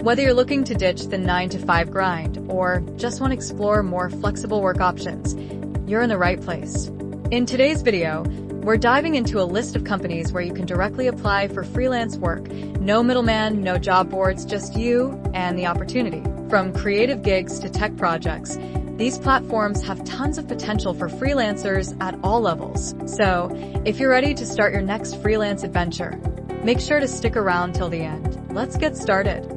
Whether you're looking to ditch the 9-to-5 grind or just want to explore more flexible work options, you're in the right place. In today's video, we're diving into a list of companies where you can directly apply for freelance work. No middleman, no job boards, just you and the opportunity. From creative gigs to tech projects, these platforms have tons of potential for freelancers at all levels. So, if you're ready to start your next freelance adventure, make sure to stick around till the end. Let's get started.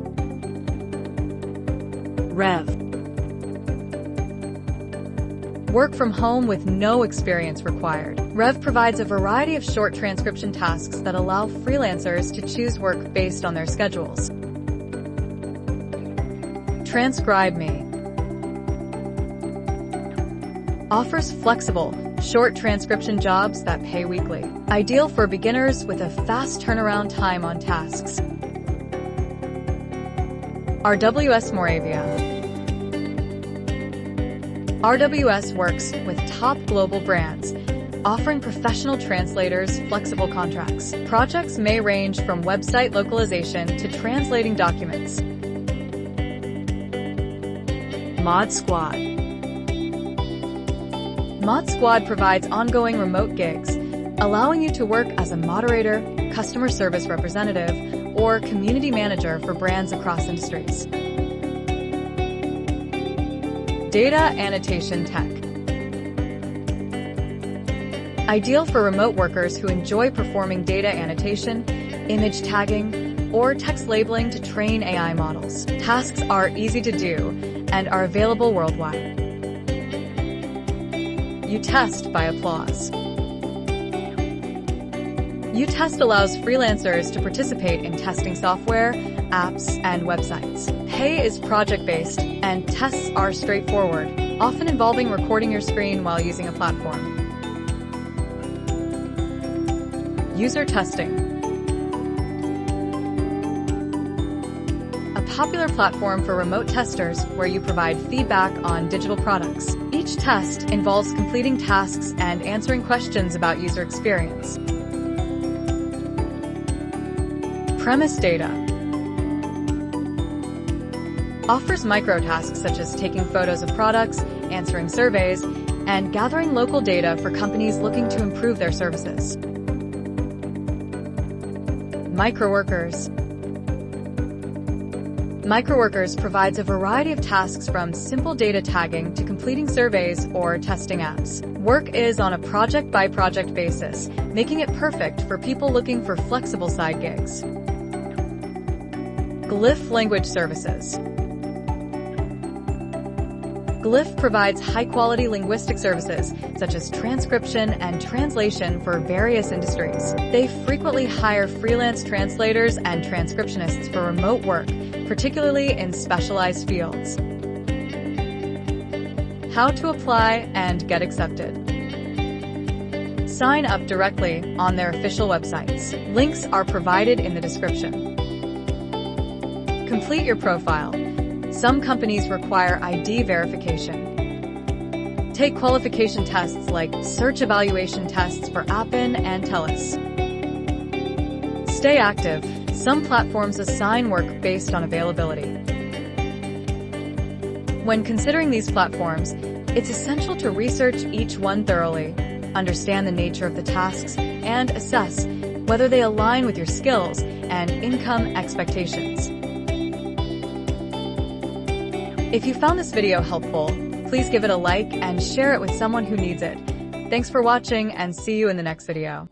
Rev. Work from home with no experience required. Rev provides a variety of short transcription tasks that allow freelancers to choose work based on their schedules. TRANSCRIBEME offers flexible, short transcription jobs that pay weekly. Ideal for beginners with a fast turnaround time on tasks. MORAVIA. RWS works with top global brands, offering professional translators flexible contracts. Projects may range from website localization to translating documents. MODSQUAD. MODSQUAD provides ongoing remote gigs, allowing you to work as a moderator, customer service representative, or community manager for brands across industries. Data annotation tech. Ideal for remote workers who enjoy performing data annotation, image tagging, or text labeling to train AI models. Tasks are easy to do and are available worldwide. UTEST by Applause. UTEST allows freelancers to participate in testing software, apps, and websites. Pay is project-based, and tests are straightforward, often involving recording your screen while using a platform. USERTESTING. A popular platform for remote testers where you provide feedback on digital products. Each test involves completing tasks and answering questions about user experience. Premise Data offers microtasks such as taking photos of products, answering surveys, and gathering local data for companies looking to improve their services. MICROWORKERS. MICROWORKERS provides a variety of tasks from simple data tagging to completing surveys or testing apps. Work is on a project-by-project basis, making it perfect for people looking for flexible side gigs. GLYPH Language Services. GLYPH provides high-quality linguistic services, such as transcription and translation for various industries. They frequently hire freelance translators and transcriptionists for remote work, particularly in specialized fields. How to apply and get accepted. Sign up directly on their official websites. Links are provided in the description. Complete your profile. Some companies require ID verification. Take qualification tests like search evaluation tests for Appen and TELUS. Stay active. Some platforms assign work based on availability. When considering these platforms, it's essential to research each one thoroughly, understand the nature of the tasks, and assess whether they align with your skills and income expectations. If you found this video helpful, please give it a like and share it with someone who needs it. Thanks for watching and see you in the next video.